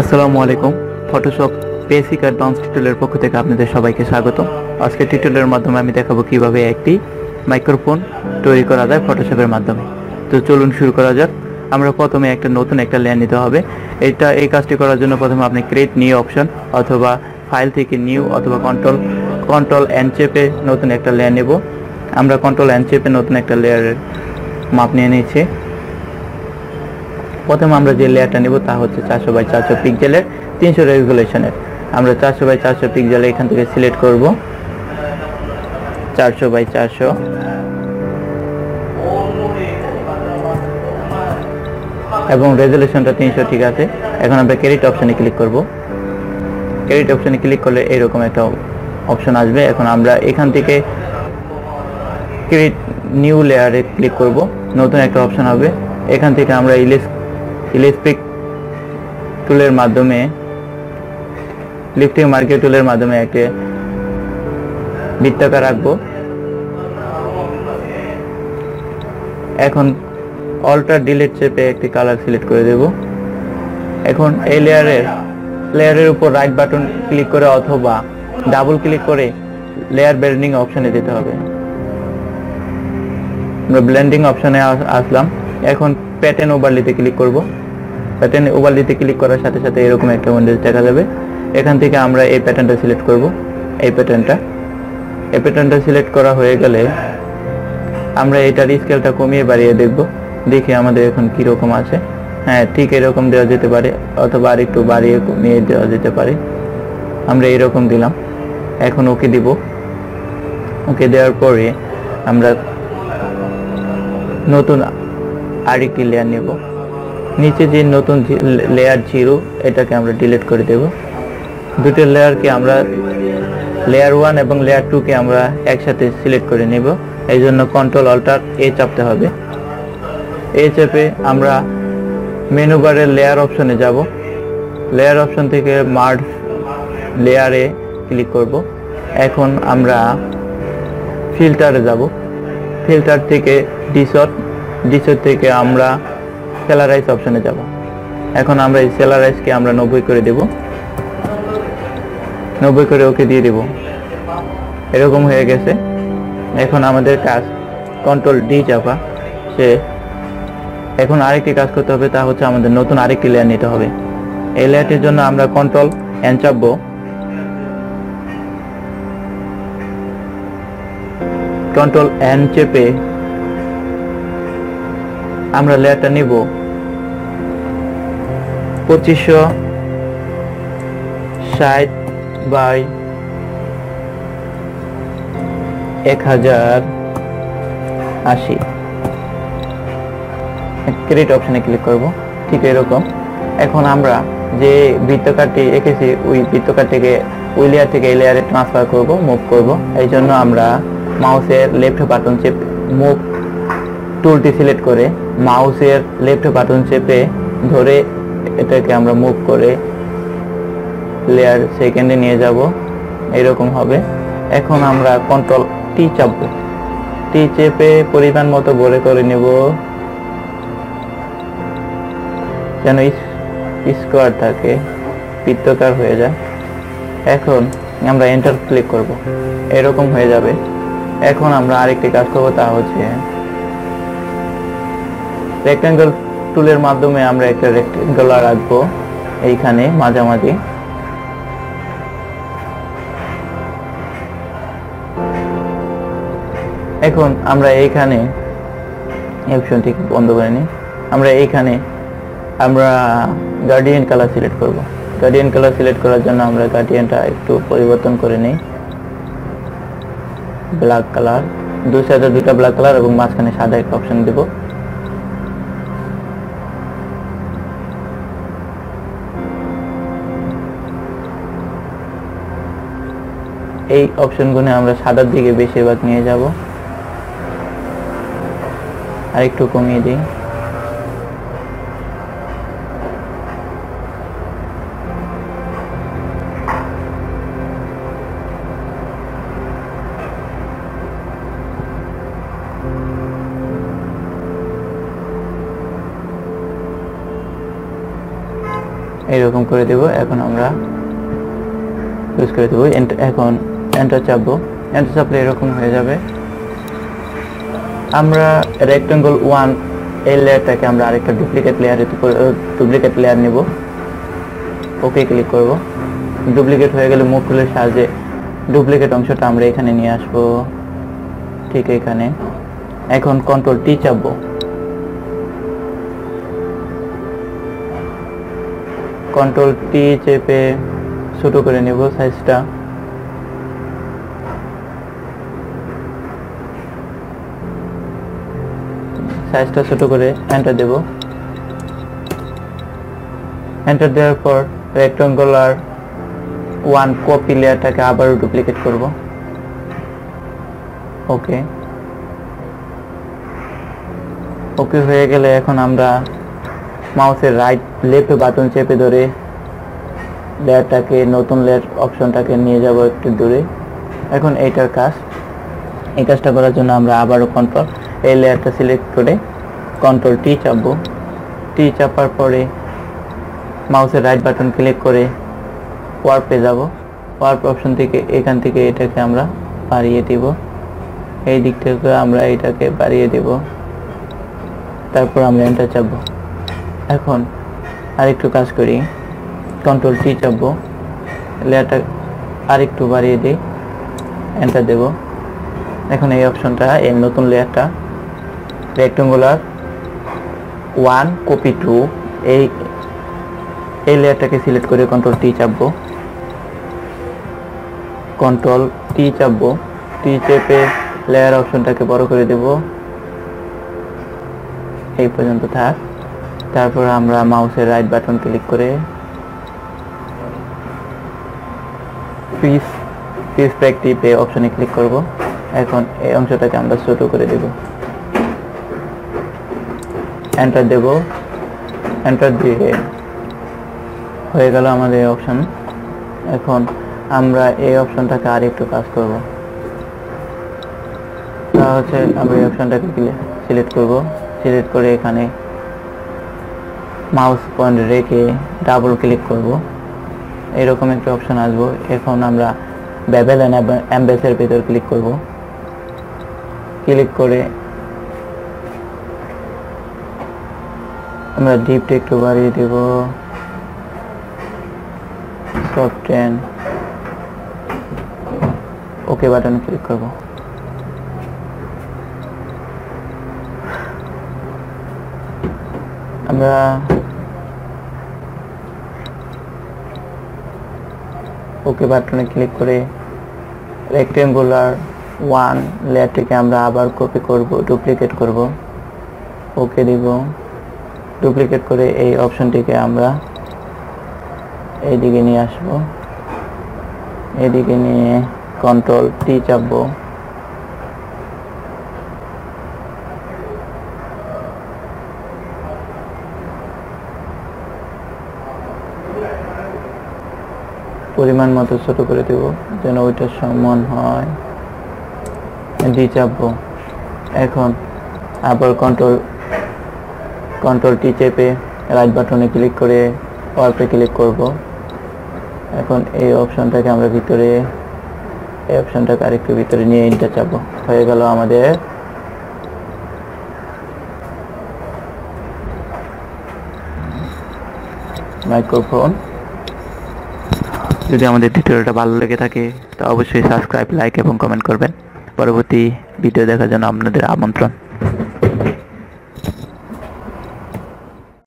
আসসালামু আলাইকুম। Photoshop basic advance টিউটোরিয়ালের পক্ষ থেকে আপনাদের সবাইকে স্বাগত। আজকের টিউটোরিয়ালের মাধ্যমে আমি দেখাবো কিভাবে একটি মাইক্রোফোন তৈরি করা যায় ফটোশপের মাধ্যমে। তো চলুন শুরু করা যাক। আমরা প্রথমে নতুন একটা লেয়ার নিতে হবে। এই কাজটি করার জন্য প্রথমে আপনি ক্রিয়েট নিউ অপশন অথবা ফাইল থেকে নিউ অথবা কন্ট্রোল এন চেপে নতুন একটা লেয়ার নেব। আমরা কন্ট্রোল এন চেপে নতুন একটা লেয়ারের মাপ নিয়ে নিয়েছি। প্রথমে আমরা যে লেয়ারটা নেব তা হচ্ছে 400x400 পিক্সেলের 300 রেজুলেশনের। আমরা 400x400 পিক্সেলে এখান থেকে সিলেক্ট করব 400x400 এবং রেজুলেশনটা 300 ঠিক আছে। এখন আমরা ক্রেডিট অপশনে ক্লিক করব। ক্রেডিট অপশনে ক্লিক করলে এরকম একটা অপশন আসবে। এখন আমরা এখান থেকে ক্রিয়েট নিউ লেয়ারে ক্লিক করব। নতুন একটা অপশন হবে। এখান থেকে আমরা ইলেকট্রিক টুলের মাধ্যমে লিফটিং মার্কেট টুলের মাধ্যমে একটা বৃত্তাকার রাখবো। এখন অল্টার ডিলিট চেপে একটি কালার সিলেক্ট করে দেব। এখন এই লেয়ারের উপর রাইট বাটন ক্লিক করে অথবা ডাবল ক্লিক করে লেয়ার ব্লেন্ডিং অপশনে যেতে হবে। আমরা ব্লেন্ডিং অপশনে আসলাম। এখন প্যাটার্ন ওভারলেতে ক্লিক করব। প্যাটার্ন ওভারলেতে ক্লিক করার সাথে সাথে এরকম একটা উইন্ডোজ দেখা যাবে। এখান থেকে আমরা এই প্যাটার্নটা সিলেক্ট করব। এই প্যাটার্নটা সিলেক্ট করা হয়ে গেলে আমরা এটার স্কেলটা কমিয়ে বাড়িয়ে দেখব। দেখি আমাদের এখন কীরকম আছে। হ্যাঁ, ঠিক এরকম দেওয়া যেতে পারে অথবা আর একটু বাড়িয়ে কমিয়ে দেওয়া যেতে পারে। আমরা এরকম দিলাম। এখন ওকে দিব। ওকে দেওয়ার পরে আমরা নতুন আরেকটি লেয়ার নেব। নিচে যে নতুন লেয়ার 0 এটাকে আমরা ডিলিট করে দেব। দুটো লেয়ারকে আমরা লেয়ার 1 এবং লেয়ার 2 কে আমরা একসাথে সিলেক্ট করে নেব। এই জন্য কন্ট্রোল অল্টার এ চাপতে হবে। এ চেপে আমরা মেনু বারের লেয়ার অপশনে যাব। লেয়ার অপশন থেকে মার্জ লেয়ারে ক্লিক করব। এখন আমরা ফিল্টারে যাব। ফিল্টার থেকে ডিসট থেকে আমরা সেলারাইজ অপশনে যাব। এখন আমরা এই সেলারাইজকে আমরা 90 করে দেব। 90 করে ওকে দিয়ে দেব। এরকম হয়ে গেছে। এখন আমাদের কাজ কন্ট্রোল ডি চাপা। এখন আরেকটি কাজ করতে হবে, তা হচ্ছে আমাদের নতুন আরেকটি লেয়ার নিতে হবে। এই লেয়ারটির জন্য আমরা কন্ট্রোল এন চাপবো। কন্ট্রোল এন চেপে আমরা লেয়ারটা নিব 2560x1080। ক্রিয়েট অপশনে ক্লিক করব। ঠিক এরকম। এখন আমরা যে বৃত্তাকারটি এঁকেছি ওই বৃত্তাকারটিকে ওই লেয়ার থেকে এই লেয়ারে ট্রান্সফার করব, মুভ করব। এই জন্য আমরা মাউসের লেফট বাটন চেপে মুভ টুলটি সিলেক্ট করে মাউসের লেফট বাটন চেপে ধরে এটাকে আমরা মুভ করে লেয়ার সেকেন্ডে নিয়ে যাব। এরকম হবে। এখন আমরা কন্ট্রোল টি চাপবো। টি চেপে পরিমাণ মতো বড় করে নেব যেন স্কোয়ার থাকে, বৃত্তাকার হয়ে যায়। এখন আমরা এন্টার ক্লিক করব। এরকম হয়ে যাবে। এখন আমরা আরেকটি কাজ করব, তা হচ্ছে রেক্ট্যাঙ্গেল টুলের মাধ্যমে আমরা একটা রেক্ট্যাঙ্গেল রাখবো এইখানে মাঝামাঝি। এখন আমরা এইখানে অপশনটি বন্ধ করে নিই। আমরা এইখানে আমরা গার্ডিয়ান কালার সিলেক্ট করব। গার্ডিয়ান কালার সিলেক্ট করার জন্য আমরা গার্ডিয়ানটা একটু পরিবর্তন করে নিই। ব্ল্যাক কালার, দুই সাইডে দুটা ব্ল্যাক কালার এবং মাঝখানে সাদা একটা অপশন দেব। এই অপশনগুলো আমরা সাদার দিকে বেশিরভাগ নিয়ে যাব। আর একটু কমিয়ে দিই। এইরকম করে দেব। এখন আমরা ইউজ করে দেবো। এখন এন্টার চাপবো। এন্টার চাপলে এরকম হয়ে যাবে। আমরা রেক্টেঙ্গল 1 এই লেয়ারটাকে আমরা আরেকটা ডুপ্লিকেট লেয়ার নেব। ওকে ক্লিক করব। ডুপ্লিকেট হয়ে গেলে মুভ টুলের সাহায্যে ডুপ্লিকেট অংশটা আমরা এখানে নিয়ে আসবো, ঠিক এখানে। এখন কন্ট্রোল টি চাপবো। কন্ট্রোল টি চেপে ছোট করে নেব সাইজটা। ছোট করে এন্টার দেব। এন্টার দেওয়ার পর রেক্টেঙ্গুলার 1 কপি লেয়ারটাকে আবারও ডুপ্লিকেট করব। ওকে হয়ে গেলে এখন আমরা মাউসের লেফট বাটন চেপে ধরে লেয়ারটাকে, নতুন লেয়ার অপশনটাকে নিয়ে যাব একটু দূরে। এখন এই কাজটা করার জন্য আমরা আবারও এই লেয়ারটা সিলেক্ট করে কন্ট্রোল টি চাপবো। টি চাপার পরে মাউসের রাইট বাটন ক্লিক করে ওয়ার্পে যাব। ওয়ার্প অপশন থেকে এখান থেকে এটাকে আমরা বাড়িয়ে দিব। এই দিক থেকে আমরা এটাকে বাড়িয়ে দেব। তারপর আমরা এন্টার চাপবো। এখন আরেকটু কাজ করি। কন্ট্রোল টি চাপবো, লেয়ারটা আরেকটু বাড়িয়ে দিই, এন্টার দেব। এখন এই অপশনটা, এই নতুন লেয়ারটা রেক্টেঙ্গুলার 1 কপি 2 এই লেয়ারটাকে সিলেক্ট করে কন্ট্রোল টি চাপবো। টি চেপে লেয়ার অপশনটাকে বড় করে দেব, এই পর্যন্ত থাক। তারপর আমরা মাউসের রাইট বাটন ক্লিক করে পিস পার্সপেক্টিভ এই অপশনে ক্লিক করব। এখন এই অংশটাকে আমরা ছোট করে দেব, এন্টার দেব। এন্টার দিয়ে হয়ে গেল আমাদের এই অপশন। এখন আমরা এই অপশনটাকে আরেকটু কাজ করব। তা হচ্ছে আমরা এই অপশনটাকে সিলেক্ট করব। সিলেক্ট করে এখানে মাউস পয়েন্ট রেখে ডাবল ক্লিক করব। এরকম একটা অপশন আসবো। এখন আমরা বেভেল এন্ড এমবেসের ভিতর ক্লিক করব। ক্লিক করে আমরা ডিপটা একটু বাড়িয়ে দেব, সফটেন। ওকে বাটন ক্লিক করব। আমরা ওকে বাটনে ক্লিক করে রেক্টেঙ্গুলার 1 লেয়ারটিকে আমরা আবার কপি করব, ডুপ্লিকেট করব। ওকে দিব। ডুপ্লিকেট করে এই অপশনটিকে আমরা এইদিকে নিয়ে আসব। এদিকে নিয়ে কন্ট্রোল টি চাপবো। পরিমাণ মতো ছোট করে দেব যেন ওইটা সমান হয়। ডি চাপবো। এখন আবার কন্ট্রোল টি চেপে রাইট বাটনে ক্লিক করে ওয়ার্পে ক্লিক করব। এখন এই অপশনটাকে আমরা এই অপশনটাকে আরেকটু ভিতরে নিয়ে এন্টার চাপবো। হয়ে গেল আমাদের মাইক্রোফোন। যদি আমাদের টিউটোরিয়ালটা ভালো লেগে থাকে তো অবশ্যই সাবস্ক্রাইব, লাইক এবং কমেন্ট করবেন। পরবর্তী ভিডিও দেখার জন্য আপনাদের আমন্ত্রণ।